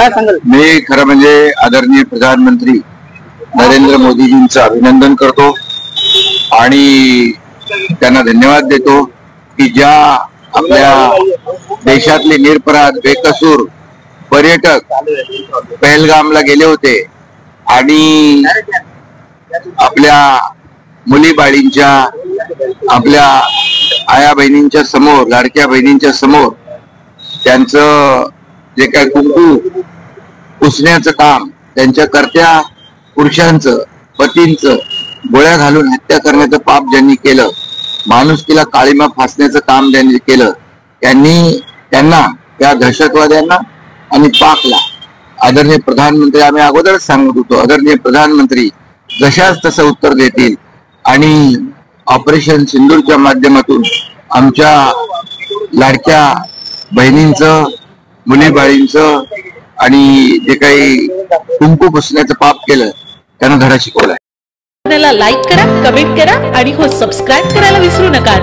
काय सांगाल? मी खरं म्हणजे आदरणीय प्रधानमंत्री नरेंद्र मोदीजींचं अभिनंदन करतो आणि त्यांना धन्यवाद देतो की ज्या आपल्या देशातले निरपराध बेकसूर पर्यटक पहलगामला गेले होते आणि आपल्या मुली बाळींच्या आपल्या आया बहिणींच्या समोर लाडक्या बहिणींच्या समोर त्यांचं जे काय कुंकू पुसण्याचं काम त्यांच्या कर्त्या पुरुषांचं पतींचं गोळ्या घालून हत्या करण्याचं पाप ज्यांनी केलं, माणुसकीला काळीमा फासण्याचं काम ज्यांनी केलं, त्यांना त्या दहशतवाद्यांना आणि पाकला आदरणीय प्रधानमंत्री आम्ही अगोदरच सांगत होतो, आदरणीय प्रधानमंत्री जशाच तसं उत्तर देतील आणि ऑपरेशन सिंदूरच्या माध्यमातून आमच्या लाडक्या बहिणींचं मुलीबाळींचं आणि जे काही कुंकू पुसण्याचं पाप केलं त्यांना धडा शिकवलाय. लाईक करा, कमेंट करा आणि हो सबस्क्राईब करायला विसरू नका.